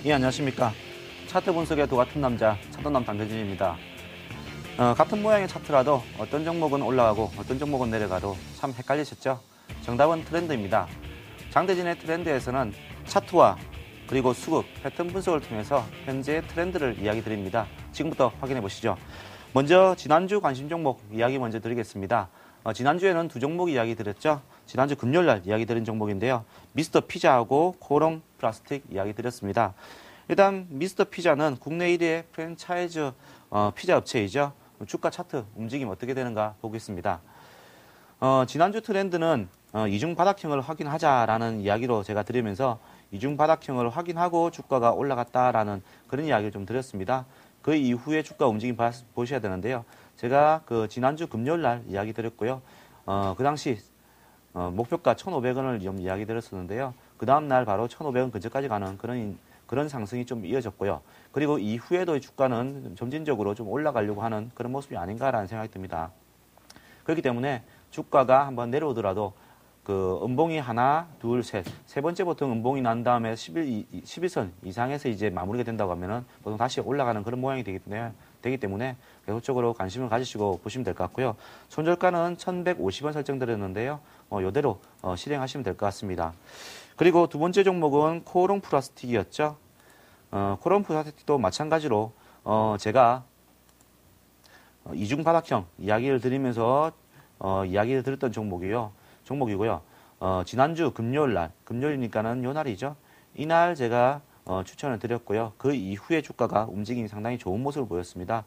예, 안녕하십니까. 차트 분석의 도 같은 남자, 차도남 장대진입니다. 같은 모양의 차트라도 어떤 종목은 올라가고 어떤 종목은 내려가도 참 헷갈리셨죠? 정답은 트렌드입니다. 장대진의 트렌드에서는 차트와 그리고 수급, 패턴 분석을 통해서 현재의 트렌드를 이야기 드립니다. 지금부터 확인해 보시죠. 먼저 지난주 관심 종목 이야기 먼저 드리겠습니다. 지난주에는 두 종목 이야기 드렸죠. 지난주 금요일날 이야기 드린 종목인데요. 미스터 피자하고 코롱 플라스틱 이야기 드렸습니다. 일단 미스터 피자는 국내 1위의 프랜차이즈 피자 업체이죠. 주가 차트 움직임 어떻게 되는가 보겠습니다. 지난주 트렌드는 이중 바닥형을 확인하자라는 이야기로 제가 드리면서 이중 바닥형을 확인하고 주가가 올라갔다라는 그런 이야기를 좀 드렸습니다. 그 이후에 주가 움직임 보셔야 되는데요. 제가 그 지난주 금요일 날 이야기 드렸고요. 그 당시 목표가 1,500원을 좀 이야기 드렸었는데요. 그 다음날 바로 1,500원 근처까지 가는 그런 상승이 좀 이어졌고요. 그리고 이후에도 이 주가는 점진적으로 좀 올라가려고 하는 그런 모습이 아닌가라는 생각이 듭니다. 그렇기 때문에 주가가 한번 내려오더라도 그 음봉이 하나, 둘, 세 번째 보통 음봉이 난 다음에 11선 이상에서 이제 마무리가 된다고 하면은 보통 다시 올라가는 그런 모양이 되기 때문에 계속적으로 관심을 가지시고 보시면 될 것 같고요. 손절가는 1,150원 설정드렸는데요. 이대로 실행하시면 될 것 같습니다. 그리고 두 번째 종목은 코롱 플라스틱이었죠. 코롱 플라스틱도 마찬가지로 제가 이중 바닥형 이야기를 드리면서 이야기를 드렸던 종목이고요. 지난주 금요일이니까는 요 날이죠. 이날 제가 추천을 드렸고요. 그 이후에 주가가 움직임이 상당히 좋은 모습을 보였습니다.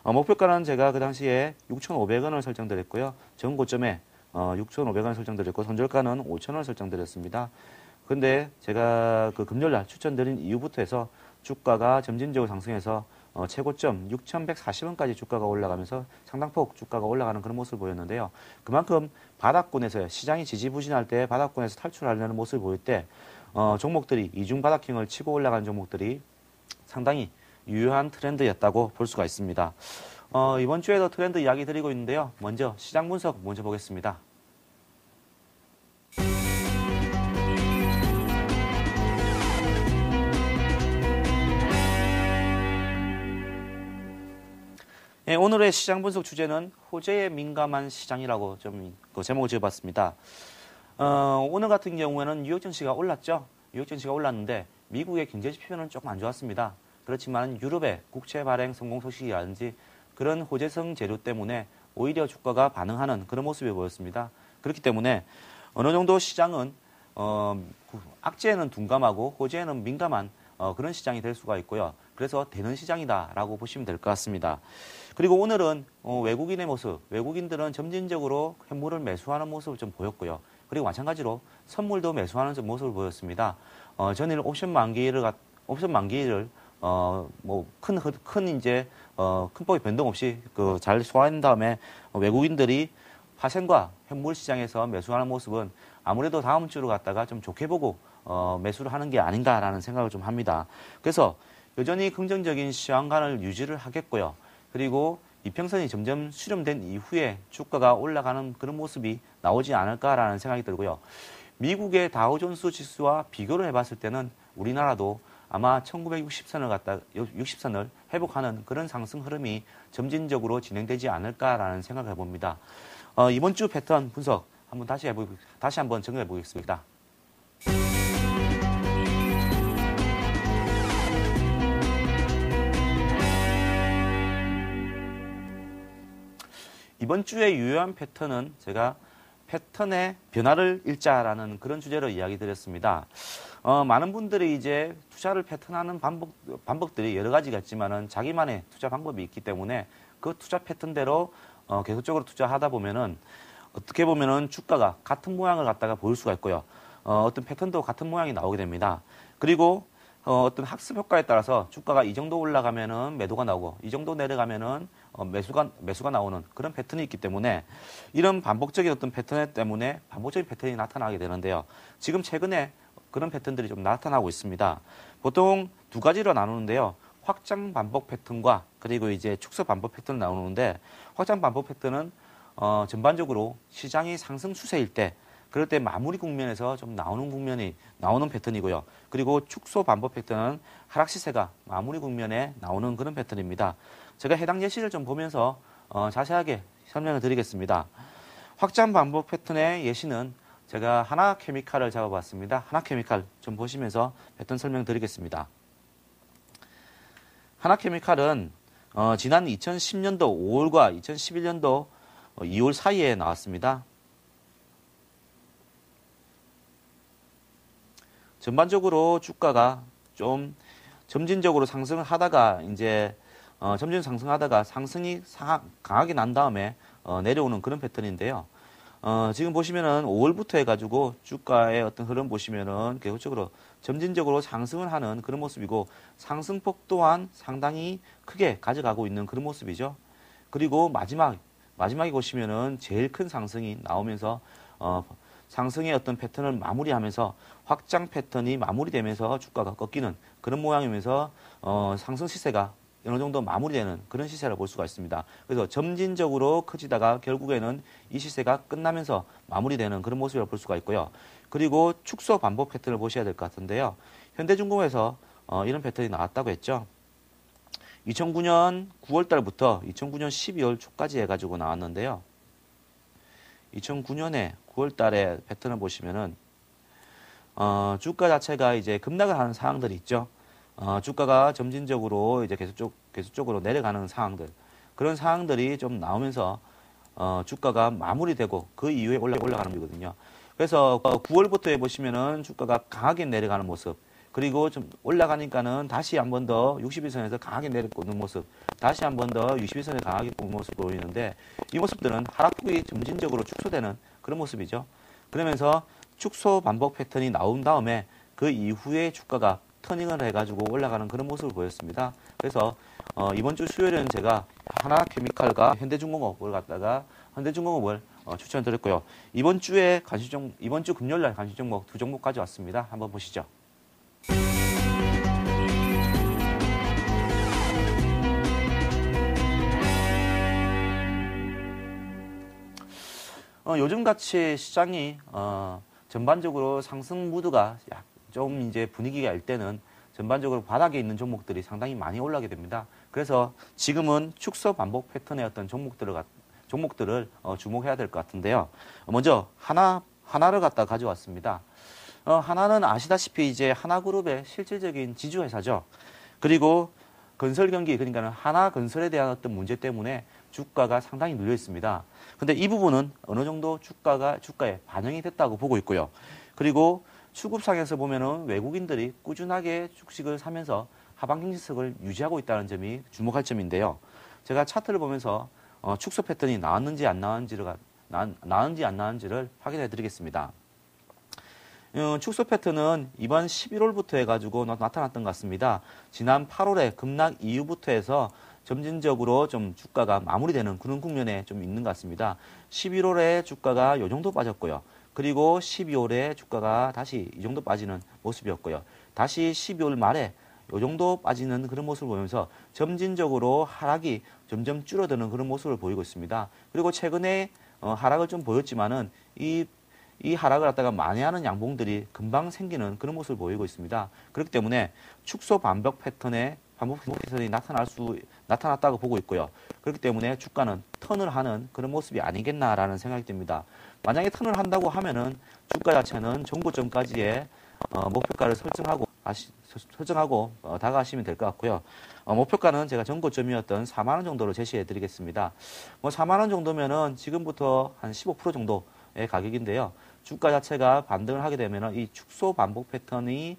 목표가는 제가 그 당시에 6,500원을 설정드렸고요. 전 고점에 6,500원 설정드렸고 손절가는 5,000원 설정드렸습니다. 근데 제가 그 금요일날 추천드린 이후부터 해서 주가가 점진적으로 상승해서 최고점 6,140원까지 주가가 올라가면서 상당폭 주가가 올라가는 그런 모습을 보였는데요. 그만큼 바닥권에서 시장이 지지부진할 때 바닥권에서 탈출하려는 모습을 보일 때 종목들이 이중 바닥형을 치고 올라가는 종목들이 상당히 유효한 트렌드였다고 볼 수가 있습니다. 이번 주에도 트렌드 이야기 드리고 있는데요. 먼저 시장 분석 먼저 보겠습니다. 예, 오늘의 시장 분석 주제는 호재에 민감한 시장이라고 좀 제목을 지어봤습니다. 오늘 같은 경우에는 뉴욕 증시가 올랐죠. 뉴욕 증시가 올랐는데 미국의 경제 지표는 조금 안 좋았습니다. 그렇지만 유럽의 국채 발행 성공 소식이라든지 그런 호재성 재료 때문에 오히려 주가가 반응하는 그런 모습이 보였습니다. 그렇기 때문에 어느 정도 시장은 악재에는 둔감하고 호재에는 민감한 그런 시장이 될 수가 있고요. 그래서 되는 시장이다라고 보시면 될 것 같습니다. 그리고 오늘은 외국인의 모습, 외국인들은 점진적으로 현물을 매수하는 모습을 좀 보였고요. 그리고 마찬가지로 선물도 매수하는 모습을 보였습니다. 전일 옵션 만기일을 큰 폭의 변동 없이 잘 소화한 다음에 외국인들이 파생과 현물 시장에서 매수하는 모습은 아무래도 다음 주로 갔다가 좀 좋게 보고 매수를 하는 게 아닌가라는 생각을 좀 합니다. 그래서 여전히 긍정적인 시황관을 유지를 하겠고요. 그리고 이평선이 점점 수렴된 이후에 주가가 올라가는 그런 모습이 나오지 않을까라는 생각이 들고요. 미국의 다우존스 지수와 비교를 해봤을 때는 우리나라도 아마 1960선을 회복하는 그런 상승 흐름이 점진적으로 진행되지 않을까라는 생각을 해봅니다. 이번 주 패턴 분석 한번 다시 한번 정리해 보겠습니다. 이번 주의 유효한 패턴은 제가 패턴의 변화를 읽자라는 그런 주제로 이야기 드렸습니다. 많은 분들이 이제 투자를 패턴하는 방법들이 여러 가지가 있지만은 자기만의 투자 방법이 있기 때문에 그 투자 패턴대로 계속적으로 투자하다 보면은 어떻게 보면은 주가가 같은 모양을 갖다가 보일 수가 있고요. 어떤 패턴도 같은 모양이 나오게 됩니다. 그리고 어떤 학습 효과에 따라서 주가가 이 정도 올라가면은 매도가 나오고 이 정도 내려가면은 매수가 나오는 그런 패턴이 있기 때문에 이런 반복적인 어떤 패턴 때문에 반복적인 패턴이 나타나게 되는데요. 지금 최근에 그런 패턴들이 좀 나타나고 있습니다. 보통 두 가지로 나누는데요. 확장 반복 패턴과 그리고 이제 축소 반복 패턴을 나누는데 확장 반복 패턴은 전반적으로 시장이 상승 추세일 때 그럴 때 마무리 국면에서 좀 나오는 패턴이고요. 그리고 축소 반복 패턴은 하락 시세가 마무리 국면에 나오는 그런 패턴입니다. 제가 해당 예시를 좀 보면서 자세하게 설명을 드리겠습니다. 확장 반복 패턴의 예시는 제가 하나케미칼을 잡아봤습니다. 하나케미칼 좀 보시면서 패턴 설명드리겠습니다. 하나케미칼은 지난 2010년도 5월과 2011년도 2월 사이에 나왔습니다. 전반적으로 주가가 좀 점진적으로 상승을 하다가 이제 점진 상승하다가 상승이 강하게 난 다음에 내려오는 그런 패턴인데요. 지금 보시면은 5월부터 해가지고 주가의 어떤 흐름 보시면은 계속적으로 점진적으로 상승을 하는 그런 모습이고 상승폭 또한 상당히 크게 가져가고 있는 그런 모습이죠. 그리고 마지막에 보시면은 제일 큰 상승이 나오면서 상승의 어떤 패턴을 마무리하면서 확장 패턴이 마무리되면서 주가가 꺾이는 그런 모양이면서 상승 시세가 어느 정도 마무리되는 그런 시세를 볼 수가 있습니다. 그래서 점진적으로 커지다가 결국에는 이 시세가 끝나면서 마무리되는 그런 모습을 볼 수가 있고요. 그리고 축소 반복 패턴을 보셔야 될 것 같은데요. 현대중공업에서 이런 패턴이 나왔다고 했죠. 2009년 9월 달부터 2009년 12월 초까지 해가지고 나왔는데요. 2009년에 9월 달에 패턴을 보시면은 주가 자체가 이제 급락을 하는 상황들이 있죠. 주가가 점진적으로 이제 계속적으로 내려가는 상황들, 그런 상황들이 좀 나오면서 주가가 마무리되고 그 이후에 올라가는 거거든요. 그래서 9월부터 해보시면은 주가가 강하게 내려가는 모습, 그리고 좀 올라가니까는 다시 한 번 더 61선에서 강하게 내려오는 모습, 다시 한 번 더 61선에 강하게 오는 모습 보이는데, 이 모습들은 하락폭이 점진적으로 축소되는 그런 모습이죠. 그러면서 축소 반복 패턴이 나온 다음에 그 이후에 주가가 터닝을 해가지고 올라가는 그런 모습을 보였습니다. 그래서 이번 주 수요일은 제가 하나케미칼과 현대중공업을 추천드렸고요. 이번 주 금요일날 관심 종목 2종목 가져왔습니다. 한번 보시죠. 요즘같이 시장이 전반적으로 상승 무드가 좀 이제 분위기가 일 때는 전반적으로 바닥에 있는 종목들이 상당히 많이 올라가게 됩니다. 그래서 지금은 축소 반복 패턴의 어떤 종목들을 주목해야 될 것 같은데요. 먼저 하나를 갖다 가져왔습니다. 하나는 아시다시피 이제 하나그룹의 실질적인 지주회사죠. 그리고 건설 경기, 그러니까 하나건설에 대한 어떤 문제 때문에 주가가 상당히 눌려 있습니다. 근데 이 부분은 어느 정도 주가에 반영이 됐다고 보고 있고요. 그리고 수급상에서 보면은 외국인들이 꾸준하게 주식을 사면서 하방경 지석을 유지하고 있다는 점이 주목할 점인데요. 제가 차트를 보면서 축소 패턴이 나왔는지 안 나왔는지를 확인해 드리겠습니다. 축소 패턴은 이번 11월부터 해가지고 나타났던 것 같습니다. 지난 8월에 급락 이후부터 해서 점진적으로 좀 주가가 마무리되는 그런 국면에 좀 있는 것 같습니다. 11월에 주가가 요 정도 빠졌고요. 그리고 12월에 주가가 다시 이 정도 빠지는 모습이었고요. 다시 12월 말에 이 정도 빠지는 그런 모습을 보면서 점진적으로 하락이 점점 줄어드는 그런 모습을 보이고 있습니다. 그리고 최근에 하락을 좀 보였지만은 이 하락을 갖다가 만회하는 양봉들이 금방 생기는 그런 모습을 보이고 있습니다. 그렇기 때문에 축소 반복 패턴이 나타났다고 보고 있고요. 그렇기 때문에 주가는 턴을 하는 그런 모습이 아니겠나라는 생각이 듭니다. 만약에 턴을 한다고 하면은 주가 자체는 정고점까지의 목표가를 설정하고 다가가시면 될 것 같고요. 목표가는 제가 정고점이었던 4만 원 정도로 제시해 드리겠습니다. 4만 원 정도면은 지금부터 한 15% 정도의 가격인데요. 주가 자체가 반등을 하게 되면은 이 축소 반복 패턴이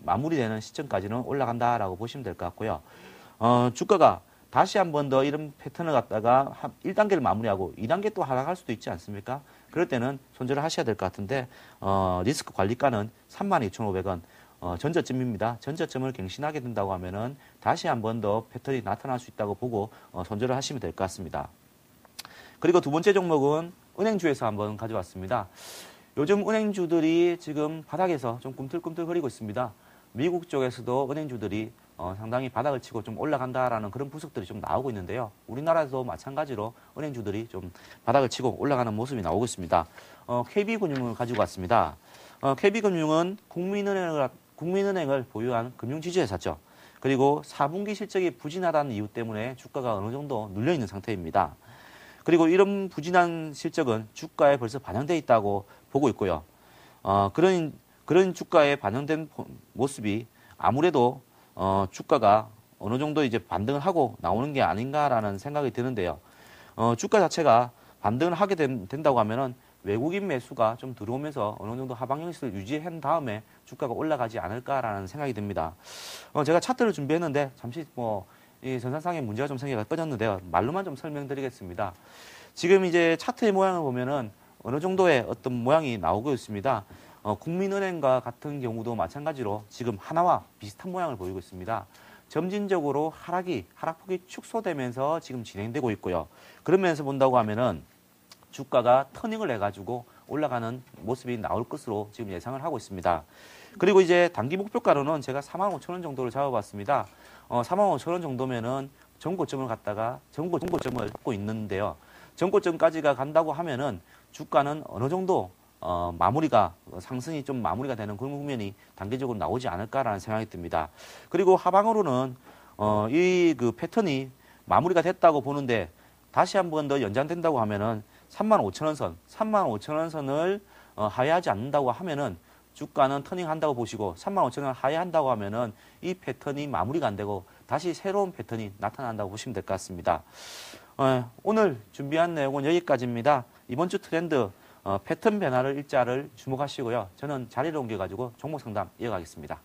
마무리되는 시점까지는 올라간다라고 보시면 될 것 같고요. 주가가 다시 한 번 더 이런 패턴을 갖다가 1단계를 마무리하고 2단계 또 하락할 수도 있지 않습니까? 그럴 때는 손절을 하셔야 될 것 같은데 리스크 관리가는 32,500원 전저점입니다. 전저점을 갱신하게 된다고 하면은 다시 한 번 더 패턴이 나타날 수 있다고 보고 손절을 하시면 될 것 같습니다. 그리고 두 번째 종목은 은행주에서 한번 가져왔습니다. 요즘 은행주들이 지금 바닥에서 좀 꿈틀꿈틀거리고 있습니다. 미국 쪽에서도 은행주들이 상당히 바닥을 치고 좀 올라간다라는 그런 분석들이 좀 나오고 있는데요. 우리나라에도 마찬가지로 은행주들이 좀 바닥을 치고 올라가는 모습이 나오고 있습니다. KB금융을 가지고 왔습니다. KB금융은 국민은행을 보유한 금융지주회사죠. 그리고 4분기 실적이 부진하다는 이유 때문에 주가가 어느 정도 눌려있는 상태입니다. 그리고 이런 부진한 실적은 주가에 벌써 반영되어 있다고 보고 있고요. 그런 주가에 반영된 모습이 아무래도 주가가 어느 정도 이제 반등을 하고 나오는 게 아닌가라는 생각이 드는데요. 주가 자체가 반등을 하게 된다고 하면은 외국인 매수가 좀 들어오면서 어느 정도 하방 형식을 유지한 다음에 주가가 올라가지 않을까라는 생각이 듭니다. 제가 차트를 준비했는데 잠시 이 전산상의 문제가 좀 생겨서 꺼졌는데요. 말로만 좀 설명드리겠습니다. 지금 이제 차트의 모양을 보면은 어느 정도의 어떤 모양이 나오고 있습니다. 국민은행과 같은 경우도 마찬가지로 지금 하나와 비슷한 모양을 보이고 있습니다. 점진적으로 하락폭이 축소되면서 지금 진행되고 있고요. 그런 면에서 본다고 하면은 주가가 터닝을 해가지고 올라가는 모습이 나올 것으로 지금 예상을 하고 있습니다. 그리고 이제 단기 목표가로는 제가 45,000원 정도를 잡아봤습니다. 45,000원 정도면은 전고점을 갖다가 전고점을 갖고 있는데요. 전고점까지가 간다고 하면은 주가는 어느 정도 상승이 좀 마무리가 되는 그런 국면이 단기적으로 나오지 않을까라는 생각이 듭니다. 그리고 하방으로는 이 그 패턴이 마무리가 됐다고 보는데 다시 한 번 더 연장된다고 하면은 35,000원 선을 하회하지 않는다고 하면은 주가는 터닝한다고 보시고 35,000원 하회한다고 하면은 이 패턴이 마무리가 안 되고 다시 새로운 패턴이 나타난다고 보시면 될 것 같습니다. 오늘 준비한 내용은 여기까지입니다. 이번 주 트렌드 패턴 변화를 일자를 주목하시고요. 저는 자리를 옮겨가지고 종목 상담 이어가겠습니다.